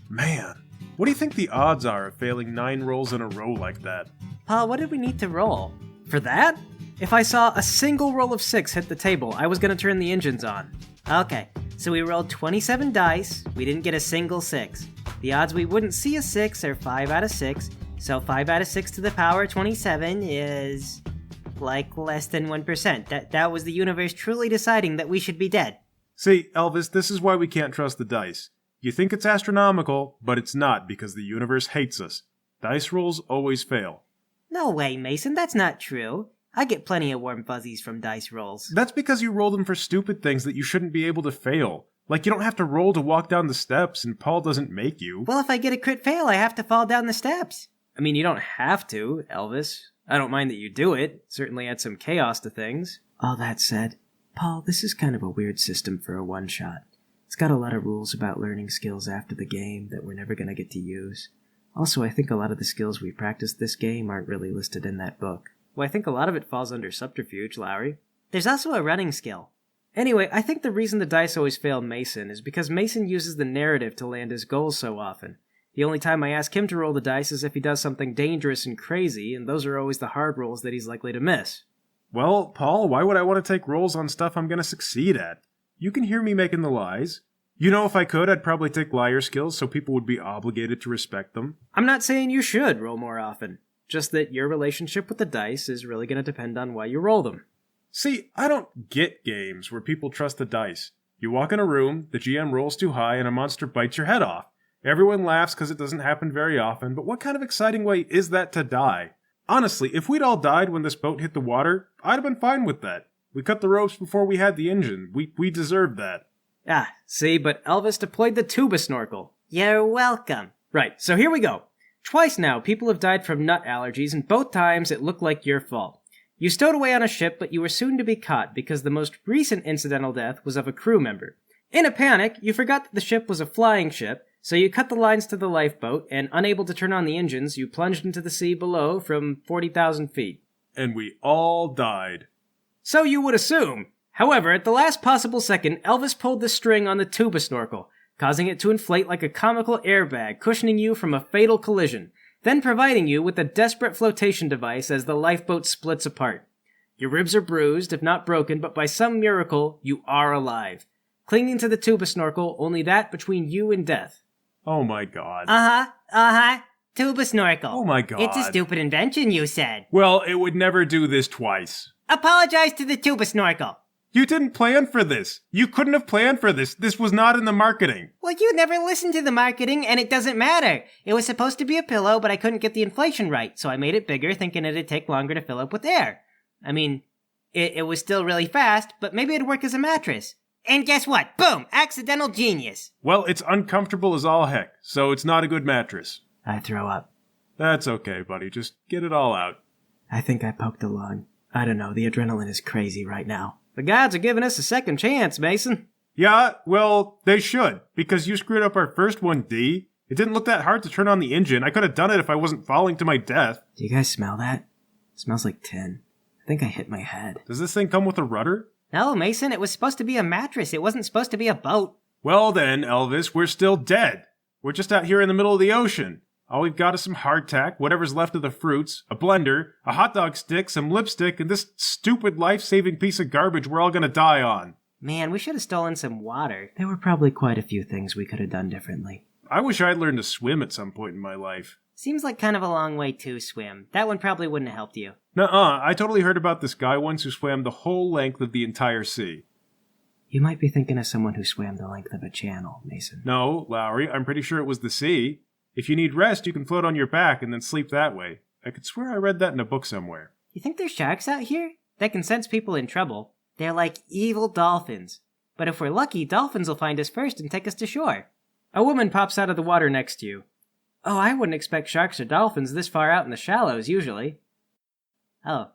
Man, what do you think the odds are of failing 9 rolls in a row like that? Paul, what did we need to roll? For that? If I saw a single roll of 6 hit the table, I was gonna turn the engines on. Okay, so we rolled 27 dice, we didn't get a single 6. The odds we wouldn't see a 6 are 5 out of 6, so 5 out of 6 to the power 27 is... like less than 1%. That was the universe truly deciding that we should be dead. See, Elvis, this is why we can't trust the dice. You think it's astronomical, but it's not because the universe hates us. Dice rolls always fail. No way, Mason, that's not true. I get plenty of warm fuzzies from dice rolls. That's because you roll them for stupid things that you shouldn't be able to fail. Like you don't have to roll to walk down the steps, and Paul doesn't make you. Well, if I get a crit fail, I have to fall down the steps. I mean, you don't have to, Elvis. I don't mind that you do it. Certainly add some chaos to things. All that said, Paul, this is kind of a weird system for a one-shot. It's got a lot of rules about learning skills after the game that we're never going to get to use. Also, I think a lot of the skills we practiced this game aren't really listed in that book. Well, I think a lot of it falls under subterfuge, Lowry. There's also a running skill. Anyway, I think the reason the dice always fail Mason is because Mason uses the narrative to land his goals so often. The only time I ask him to roll the dice is if he does something dangerous and crazy, and those are always the hard rolls that he's likely to miss. Well, Paul, why would I want to take rolls on stuff I'm going to succeed at? You can hear me making the lies. You know, if I could, I'd probably take liar skills so people would be obligated to respect them. I'm not saying you should roll more often. Just that your relationship with the dice is really going to depend on why you roll them. See, I don't get games where people trust the dice. You walk in a room, the GM rolls too high, and a monster bites your head off. Everyone laughs because it doesn't happen very often, but what kind of exciting way is that to die? Honestly, if we'd all died when this boat hit the water, I'd have been fine with that. We cut the ropes before we had the engine. We deserved that. Ah, see, but Elvis deployed the tuba snorkel. You're welcome. Right, so here we go. Twice now, people have died from nut allergies, and both times it looked like your fault. You stowed away on a ship, but you were soon to be caught because the most recent incidental death was of a crew member. In a panic, you forgot that the ship was a flying ship, so you cut the lines to the lifeboat, and unable to turn on the engines, you plunged into the sea below from 40,000 feet. And we all died. So you would assume. However, at the last possible second, Elvis pulled the string on the tuba snorkel, causing it to inflate like a comical airbag, cushioning you from a fatal collision, then providing you with a desperate flotation device as the lifeboat splits apart. Your ribs are bruised, if not broken, but by some miracle, you are alive. Clinging to the tuba snorkel, only that between you and death. Oh my god. Tuba snorkel. Oh my god. It's a stupid invention, you said. Well, it would never do this twice. Apologize to the tuba snorkel. You didn't plan for this. You couldn't have planned for this. This was not in the marketing. Well, you never listened to the marketing, and it doesn't matter. It was supposed to be a pillow, but I couldn't get the inflation right, so I made it bigger, thinking it'd take longer to fill up with air. I mean, it was still really fast, but maybe it'd work as a mattress. And guess what? Boom! Accidental genius. Well, it's uncomfortable as all heck, so it's not a good mattress. I throw up. That's okay, buddy. Just get it all out. I think I poked a lung. I don't know, the adrenaline is crazy right now. The gods are giving us a second chance, Mason. Yeah, well, they should, because you screwed up our first one, D. It didn't look that hard to turn on the engine. I could have done it if I wasn't falling to my death. Do you guys smell that? It smells like tin. I think I hit my head. Does this thing come with a rudder? No, Mason, it was supposed to be a mattress. It wasn't supposed to be a boat. Well then, Elvis, we're still dead. We're just out here in the middle of the ocean. All we've got is some hardtack, whatever's left of the fruits, a blender, a hot dog stick, some lipstick, and this stupid life-saving piece of garbage we're all gonna die on. Man, we should have stolen some water. There were probably quite a few things we could have done differently. I wish I'd learned to swim at some point in my life. Seems like kind of a long way to swim. That one probably wouldn't have helped you. Nuh-uh, I totally heard about this guy once who swam the whole length of the entire sea. You might be thinking of someone who swam the length of a channel, Mason. No, Lowry, I'm pretty sure it was the sea. If you need rest, you can float on your back and then sleep that way. I could swear I read that in a book somewhere. You think there's sharks out here? That can sense people in trouble. They're like evil dolphins. But if we're lucky, dolphins will find us first and take us to shore. A woman pops out of the water next to you. Oh, I wouldn't expect sharks or dolphins this far out in the shallows, usually. Oh,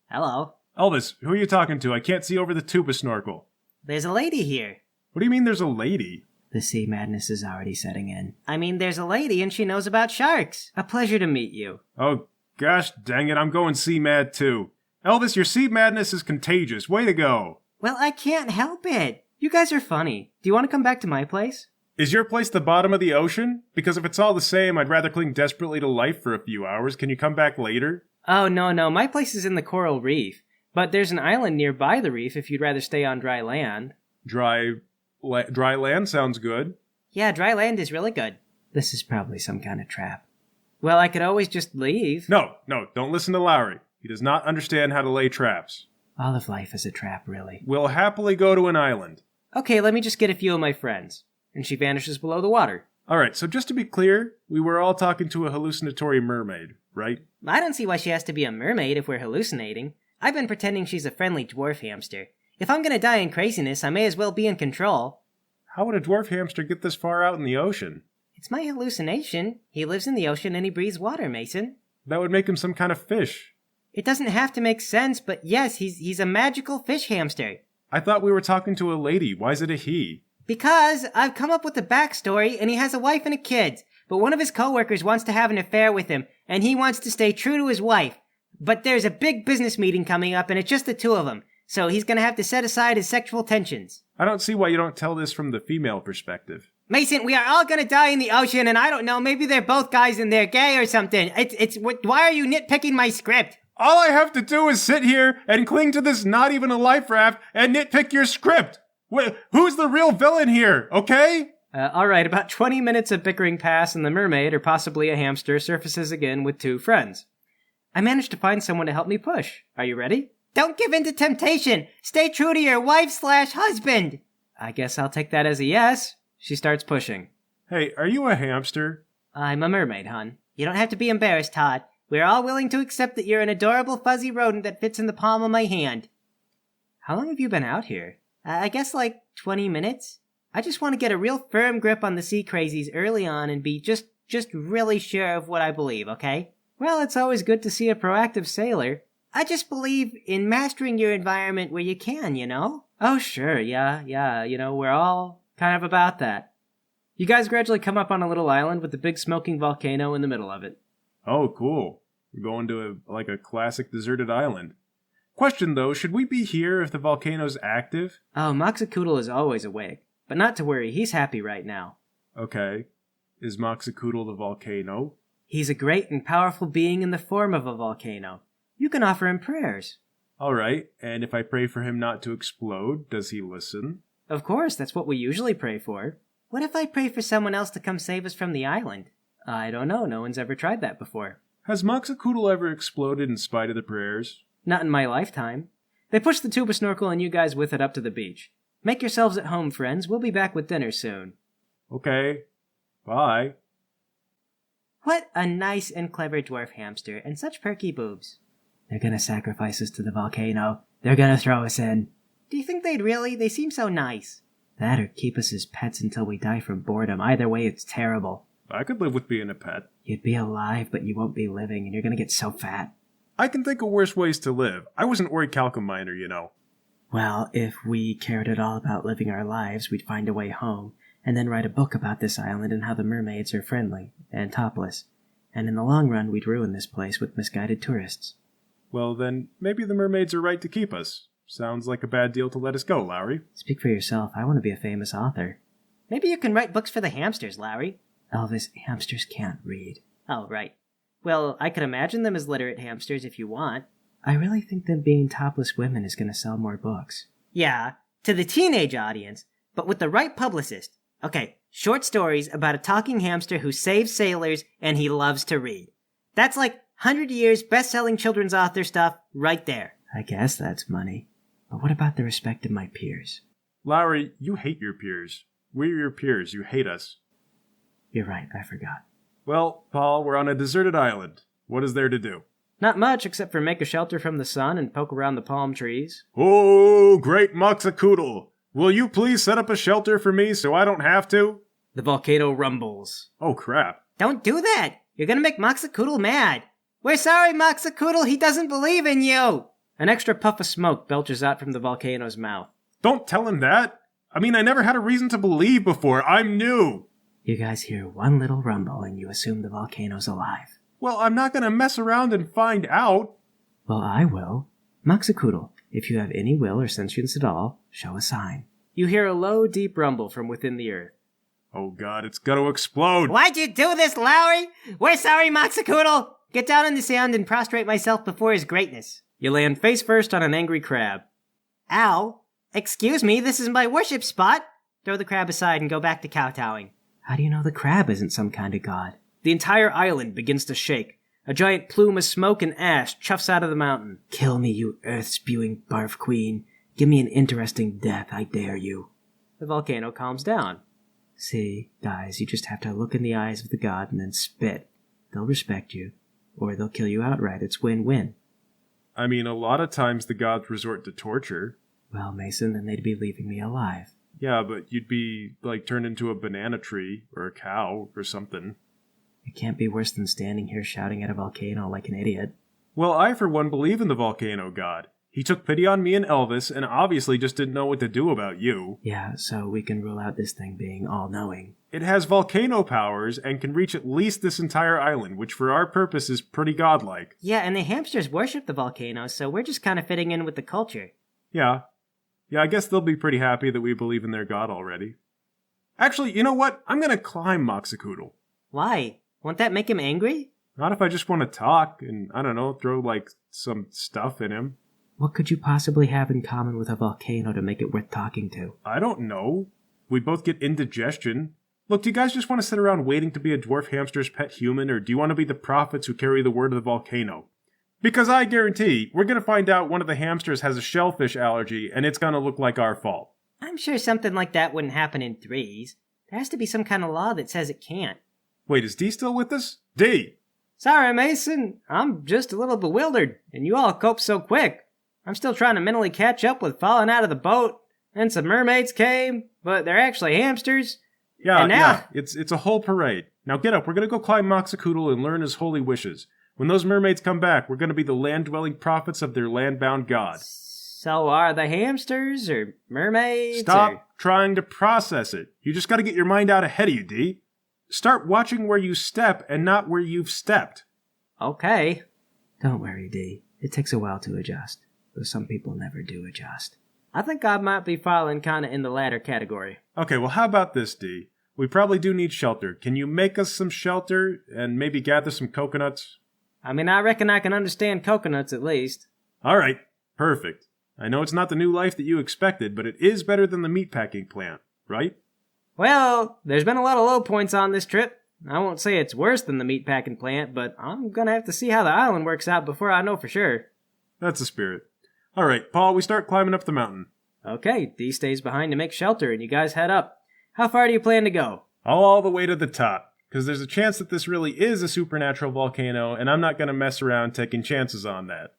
hello. Elvis, who are you talking to? I can't see over the tuba snorkel. There's a lady here. What do you mean there's a lady? The sea madness is already setting in. I mean, there's a lady and she knows about sharks. A pleasure to meet you. Oh, gosh dang it, I'm going sea mad too. Elvis, your sea madness is contagious. Way to go. Well, I can't help it. You guys are funny. Do you want to come back to my place? Is your place the bottom of the ocean? Because if it's all the same, I'd rather cling desperately to life for a few hours. Can you come back later? Oh, no, my place is in the coral reef. But there's an island nearby the reef if you'd rather stay on dry land. Dry land sounds good. Yeah, dry land is really good. This is probably some kind of trap. Well, I could always just leave. No, don't listen to Lowry. He does not understand how to lay traps. All of life is a trap, really. We'll happily go to an island. Okay, let me just get a few of my friends. And she vanishes below the water. Alright, so just to be clear, we were all talking to a hallucinatory mermaid, right? I don't see why she has to be a mermaid if we're hallucinating. I've been pretending she's a friendly dwarf hamster. If I'm gonna die in craziness, I may as well be in control. How would a dwarf hamster get this far out in the ocean? It's my hallucination. He lives in the ocean and he breathes water, Mason. That would make him some kind of fish. It doesn't have to make sense, but yes, he's a magical fish hamster. I thought we were talking to a lady. Why is it a he? Because I've come up with a backstory and he has a wife and a kid. But one of his coworkers wants to have an affair with him and he wants to stay true to his wife. But there's a big business meeting coming up and it's just the two of them. So he's gonna have to set aside his sexual tensions. I don't see why you don't tell this from the female perspective. Mason, we are all gonna die in the ocean and I don't know, maybe they're both guys and they're gay or something. Why are you nitpicking my script? All I have to do is sit here and cling to this not even a life raft and nitpick your script. Who's the real villain here, okay? Alright, about 20 minutes of bickering pass and the mermaid, or possibly a hamster, surfaces again with two friends. I managed to find someone to help me push. Are you ready? Don't give in to temptation! Stay true to your wife/husband! I guess I'll take that as a yes. She starts pushing. Hey, are you a hamster? I'm a mermaid, hon. You don't have to be embarrassed, Todd. We're all willing to accept that you're an adorable fuzzy rodent that fits in the palm of my hand. How long have you been out here? I guess like 20 minutes? I just want to get a real firm grip on the sea crazies early on and be just really sure of what I believe, okay? Well, it's always good to see a proactive sailor. I just believe in mastering your environment where you can, you know? Oh, sure, yeah, we're all kind of about that. You guys gradually come up on a little island with a big smoking volcano in the middle of it. Oh, cool. We're going to a classic deserted island. Question though, should we be here if the volcano's active? Oh, Moxacoodle is always awake. But not to worry, he's happy right now. Okay. Is Moxacoodle the volcano? He's a great and powerful being in the form of a volcano. You can offer him prayers. Alright, and if I pray for him not to explode, does he listen? Of course, that's what we usually pray for. What if I pray for someone else to come save us from the island? I don't know, no one's ever tried that before. Has Moxacoodle ever exploded in spite of the prayers? Not in my lifetime. They push the tuba snorkel and you guys with it up to the beach. Make yourselves at home, friends. We'll be back with dinner soon. Okay. Bye. What a nice and clever dwarf hamster, and such perky boobs. They're gonna sacrifice us to the volcano. They're gonna throw us in. Do you think they'd really? They seem so nice. That or keep us as pets until we die from boredom. Either way, it's terrible. I could live with being a pet. You'd be alive, but you won't be living, and you're gonna get so fat. I can think of worse ways to live. I was an orichalcum miner, you know. Well, if we cared at all about living our lives, we'd find a way home, and then write a book about this island and how the mermaids are friendly and topless. And in the long run, we'd ruin this place with misguided tourists. Well, then, maybe the mermaids are right to keep us. Sounds like a bad deal to let us go, Lowry. Speak for yourself. I want to be a famous author. Maybe you can write books for the hamsters, Lowry. Elvis, hamsters can't read. Oh, right. Well, I could imagine them as literate hamsters if you want. I really think them being topless women is going to sell more books. Yeah, to the teenage audience, but with the right publicist. Okay, short stories about a talking hamster who saves sailors and he loves to read. That's like 100 years best-selling children's author stuff right there. I guess that's money. But what about the respect of my peers? Lowry, you hate your peers. We're your peers. You hate us. You're right, I forgot. Well, Paul, we're on a deserted island. What is there to do? Not much, except for make a shelter from the sun and poke around the palm trees. Oh, great Moxacoodle! Will you please set up a shelter for me so I don't have to? The volcano rumbles. Oh, crap. Don't do that! You're gonna make Moxacoodle mad! We're sorry, Moxacoodle, he doesn't believe in you! An extra puff of smoke belches out from the volcano's mouth. Don't tell him that! I mean, I never had a reason to believe before. I'm new! You guys hear one little rumble and you assume the volcano's alive. Well, I'm not gonna mess around and find out. Well, I will. Moxacoodle, if you have any will or sentience at all, show a sign. You hear a low, deep rumble from within the earth. Oh god, it's gonna explode! Why'd you do this, Lowry? We're sorry, Moxacoodle! Get down on the sand and prostrate myself before his greatness. You land face first on an angry crab. Ow! Excuse me, this is my worship spot! Throw the crab aside and go back to kowtowing. How do you know the crab isn't some kind of god? The entire island begins to shake. A giant plume of smoke and ash chuffs out of the mountain. Kill me, you earth-spewing barf queen. Give me an interesting death, I dare you. The volcano calms down. See, guys, you just have to look in the eyes of the god and then spit. They'll respect you, or they'll kill you outright. It's win-win. I mean, a lot of times the gods resort to torture. Well, Mason, then they'd be leaving me alive. Yeah, but you'd be, turned into a banana tree, or a cow, or something. It can't be worse than standing here shouting at a volcano like an idiot. Well, I for one believe in the volcano god. He took pity on me and Elvis, and obviously just didn't know what to do about you. Yeah, so we can rule out this thing being all-knowing. It has volcano powers, and can reach at least this entire island, which for our purpose is pretty godlike. Yeah, and the hamsters worship the volcano, so we're just kind of fitting in with the culture. Yeah, I guess they'll be pretty happy that we believe in their god already. Actually, you know what? I'm gonna climb Moxacoodle. Why? Won't that make him angry? Not if I just want to talk and, I don't know, throw, some stuff in him. What could you possibly have in common with a volcano to make it worth talking to? I don't know. We both get indigestion. Look, do you guys just want to sit around waiting to be a dwarf hamster's pet human, or do you want to be the prophets who carry the word of the volcano? Because I guarantee, we're going to find out one of the hamsters has a shellfish allergy, and it's going to look like our fault. I'm sure something like that wouldn't happen in threes. There has to be some kind of law that says it can't. Wait, is Dee still with us? Dee! Sorry, Mason. I'm just a little bewildered, and you all cope so quick. I'm still trying to mentally catch up with falling out of the boat, and some mermaids came, but they're actually hamsters. Yeah, it's a whole parade. Now get up, we're gonna go climb Moxacoodle and learn his holy wishes. When those mermaids come back, we're gonna be the land-dwelling prophets of their land-bound god. So are the hamsters, or mermaids, Stop trying to process it. You just gotta get your mind out ahead of you, Dee. Start watching where you step and not where you've stepped. Okay. Don't worry, Dee. It takes a while to adjust. Though some people never do adjust. I think I might be falling kinda in the latter category. Okay, well how about this, Dee? We probably do need shelter. Can you make us some shelter and maybe gather some coconuts? I mean, I reckon I can understand coconuts at least. Alright, perfect. I know it's not the new life that you expected, but it is better than the meatpacking plant, right? Well, there's been a lot of low points on this trip. I won't say it's worse than the meatpacking plant, but I'm gonna have to see how the island works out before I know for sure. That's the spirit. Alright, Paul, we start climbing up the mountain. Okay, Dee stays behind to make shelter and you guys head up. How far do you plan to go? All the way to the top, because there's a chance that this really is a supernatural volcano, and I'm not going to mess around taking chances on that.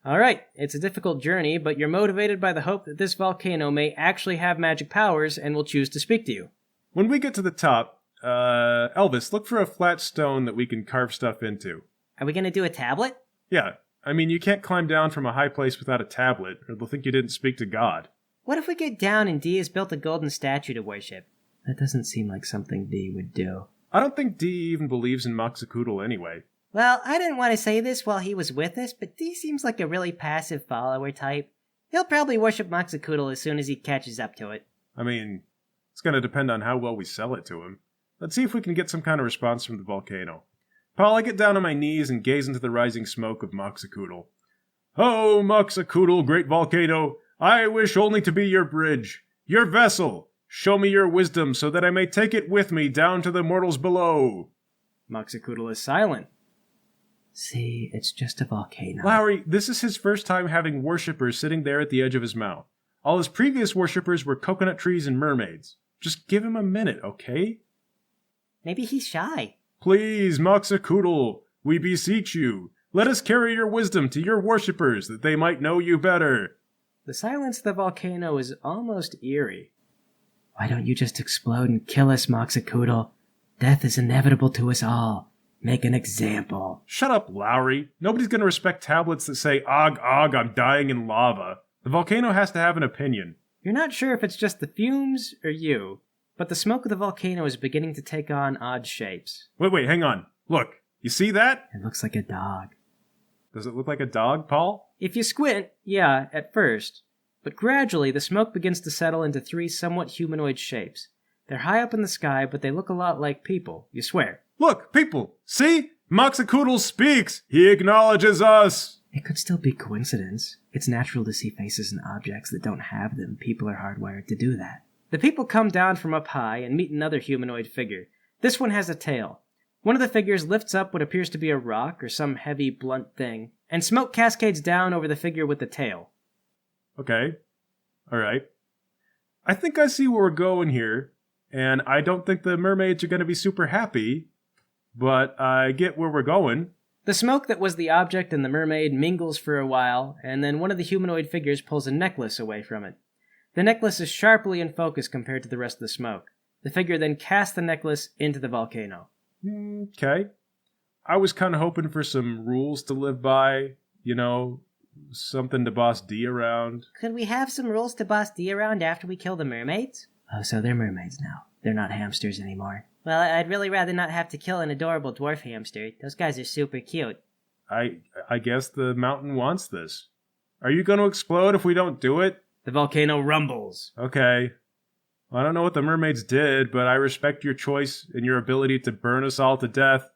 Alright, it's a difficult journey, but you're motivated by the hope that this volcano may actually have magic powers and will choose to speak to you. When we get to the top, Elvis, look for a flat stone that we can carve stuff into. Are we gonna do a tablet? Yeah, I mean, you can't climb down from a high place without a tablet, or they'll think you didn't speak to God. What if we get down and Dee has built a golden statue to worship? That doesn't seem like something Dee would do. I don't think Dee even believes in Moxacoodle anyway. Well, I didn't want to say this while he was with us, but Dee seems like a really passive follower type. He'll probably worship Moxacoodle as soon as he catches up to it. I mean, it's going to depend on how well we sell it to him. Let's see if we can get some kind of response from the volcano. Paul, I get down on my knees and gaze into the rising smoke of Moxacoodle. Oh, Moxacoodle, great volcano, I wish only to be your bridge, your vessel. Show me your wisdom so that I may take it with me down to the mortals below. Moxacoodle is silent. See, it's just a volcano. Lowry, this is his first time having worshippers sitting there at the edge of his mouth. All his previous worshippers were coconut trees and mermaids. Just give him a minute, okay? Maybe he's shy. Please, Moxacoodle, we beseech you, let us carry your wisdom to your worshippers that they might know you better. The silence of the volcano is almost eerie. Why don't you just explode and kill us, Moxacoodle? Death is inevitable to us all. Make an example. Shut up, Lowry. Nobody's going to respect tablets that say, "Og, og, I'm dying in lava." The volcano has to have an opinion. You're not sure if it's just the fumes or you, but the smoke of the volcano is beginning to take on odd shapes. Wait, hang on. Look, you see that? It looks like a dog. Does it look like a dog, Paul? If you squint, yeah, at first. But gradually, the smoke begins to settle into three somewhat humanoid shapes. They're high up in the sky, but they look a lot like people, you swear. Look, people, see? Moxacoodle speaks. He acknowledges us. It could still be coincidence. It's natural to see faces in objects that don't have them. People are hardwired to do that. The people come down from up high and meet another humanoid figure. This one has a tail. One of the figures lifts up what appears to be a rock or some heavy, blunt thing, and smoke cascades down over the figure with the tail. Okay. All right. I think I see where we're going here, and I don't think the mermaids are going to be super happy, but I get where we're going. The smoke that was the object and the mermaid mingles for a while, and then one of the humanoid figures pulls a necklace away from it. The necklace is sharply in focus compared to the rest of the smoke. The figure then casts the necklace into the volcano. Okay. I was kind of hoping for some rules to live by, something to boss D around. Could we have some rules to boss D around after we kill the mermaids? Oh, so they're mermaids now. They're not hamsters anymore. Well, I'd really rather not have to kill an adorable dwarf hamster. Those guys are super cute. I guess the mountain wants this. Are you going to explode if we don't do it? The volcano rumbles. Okay. Well, I don't know what the mermaids did, but I respect your choice and your ability to burn us all to death.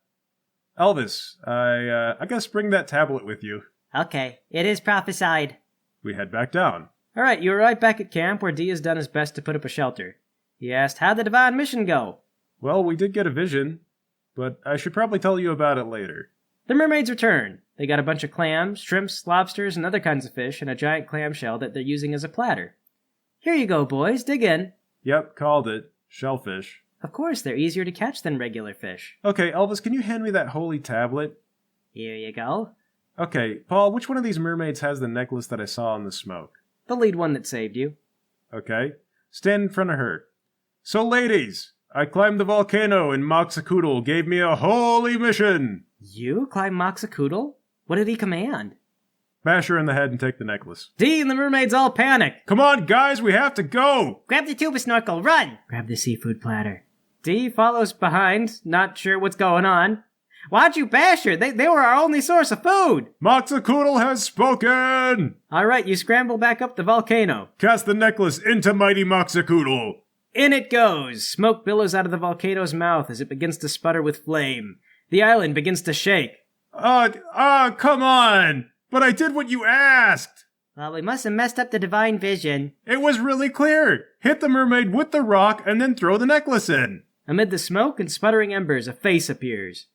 Elvis, I guess bring that tablet with you. Okay, it is prophesied. We head back down. All right, you arrive back at camp where D has done his best to put up a shelter. He asked, how'd the divine mission go? Well, we did get a vision, but I should probably tell you about it later. The mermaids return. They got a bunch of clams, shrimps, lobsters, and other kinds of fish, and a giant clamshell that they're using as a platter. Here you go, boys. Dig in. Yep, called it. Shellfish. Of course, they're easier to catch than regular fish. Okay, Elvis, can you hand me that holy tablet? Here you go. Okay, Paul, which one of these mermaids has the necklace that I saw in the smoke? The lead one that saved you. Okay, stand in front of her. So, ladies, I climbed the volcano and Moxacoodle gave me a holy mission. You climb Moxacoodle? What did he command? Bash her in the head and take the necklace. D and the mermaids all panic. Come on, guys, we have to go! Grab the tuba snorkel, run! Grab the seafood platter. D follows behind, not sure what's going on. Why'd you bash her? They were our only source of food! Moxacoodle has spoken! Alright, you scramble back up the volcano. Cast the necklace into mighty Moxacoodle! In it goes! Smoke billows out of the volcano's mouth as it begins to sputter with flame. The island begins to shake. Come on! But I did what you asked! Well, we must have messed up the divine vision. It was really clear! Hit the mermaid with the rock and then throw the necklace in! Amid the smoke and sputtering embers, a face appears.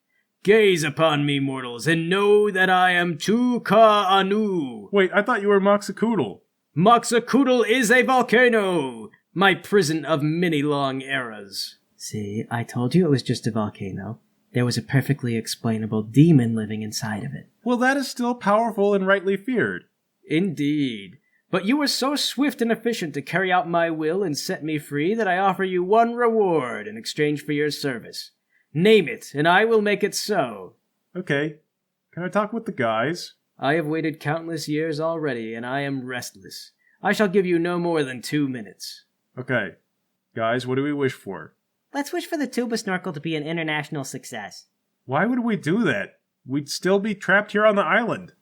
Gaze upon me, mortals, and know that I am Tu-Ka-Anu. Wait, I thought you were Moxacoodle. Moxacoodle is a volcano! My prison of many long eras. See, I told you it was just a volcano. There was a perfectly explainable demon living inside of it. Well, that is still powerful and rightly feared. Indeed. But you were so swift and efficient to carry out my will and set me free that I offer you one reward in exchange for your service. Name it, and I will make it so. Okay. Can I talk with the guys? I have waited countless years already, and I am restless. I shall give you no more than 2 minutes. Okay. Guys, what do we wish for? Let's wish for the tuba snorkel to be an international success. Why would we do that? We'd still be trapped here on the island.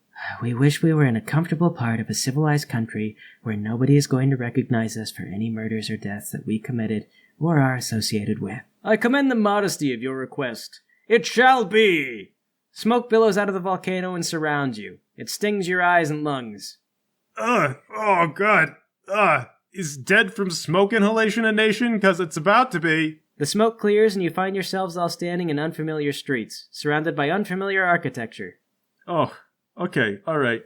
We wish we were in a comfortable part of a civilized country where nobody is going to recognize us for any murders or deaths that we committed or are associated with. I commend the modesty of your request. It shall be! Smoke billows out of the volcano and surrounds you. It stings your eyes and lungs. Oh god. Is dead from smoke inhalation a nation? 'Cause it's about to be. The smoke clears and you find yourselves all standing in unfamiliar streets, surrounded by unfamiliar architecture. Oh, okay, alright.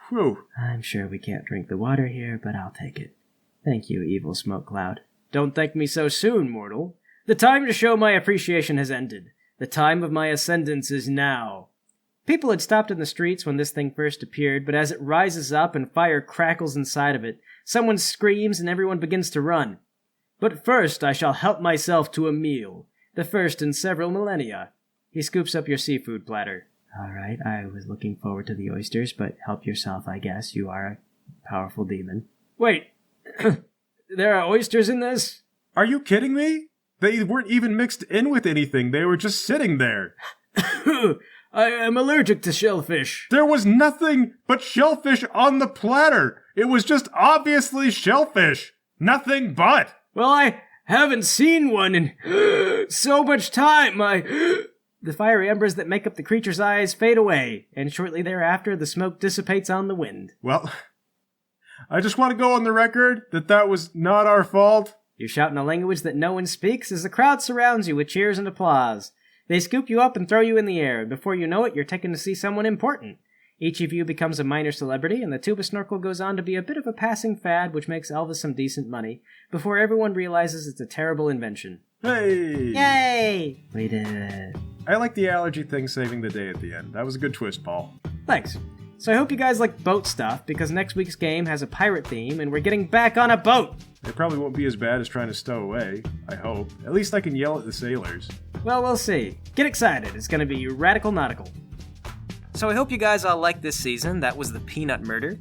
Whew. I'm sure we can't drink the water here, but I'll take it. Thank you, evil smoke cloud. Don't thank me so soon, mortal. The time to show my appreciation has ended. The time of my ascendance is now. People had stopped in the streets when this thing first appeared, but as it rises up and fire crackles inside of it, someone screams and everyone begins to run. But first I shall help myself to a meal, the first in several millennia. He scoops up your seafood platter. All right, I was looking forward to the oysters, but help yourself, I guess. You are a powerful demon. Wait, there are oysters in this? Are you kidding me? They weren't even mixed in with anything. They were just sitting there. I am allergic to shellfish. There was nothing but shellfish on the platter. It was just obviously shellfish. Nothing but. Well, haven't seen one in so much time. The fiery embers that make up the creature's eyes fade away, and shortly thereafter the smoke dissipates on the wind. Well, I just want to go on the record that was not our fault. You shout in a language that no one speaks as the crowd surrounds you with cheers and applause. They scoop you up and throw you in the air, and before you know it, you're taken to see someone important. Each of you becomes a minor celebrity, and the tuba snorkel goes on to be a bit of a passing fad which makes Elvis some decent money, before everyone realizes it's a terrible invention. Hey! Yay! We did it. I like the allergy thing saving the day at the end. That was a good twist, Paul. Thanks. So I hope you guys like boat stuff, because next week's game has a pirate theme, and we're getting back on a boat! It probably won't be as bad as trying to stow away, I hope. At least I can yell at the sailors. Well, we'll see. Get excited, it's gonna be radical nautical. So I hope you guys all liked this season. That was the Peanut Murder.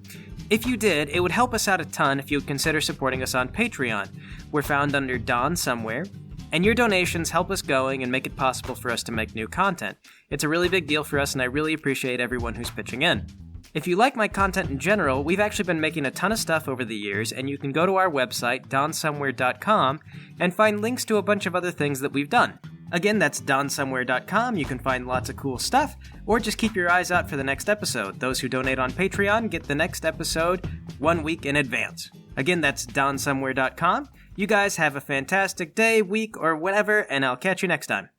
If you did, it would help us out a ton if you would consider supporting us on Patreon. We're found under Don Somewhere, and your donations help us going and make it possible for us to make new content. It's a really big deal for us, and I really appreciate everyone who's pitching in. If you like my content in general, we've actually been making a ton of stuff over the years, and you can go to our website, donsomewhere.com, and find links to a bunch of other things that we've done. Again, that's donsomewhere.com. You can find lots of cool stuff, or just keep your eyes out for the next episode. Those who donate on Patreon get the next episode 1 week in advance. Again, that's donsomewhere.com. You guys have a fantastic day, week, or whatever, and I'll catch you next time.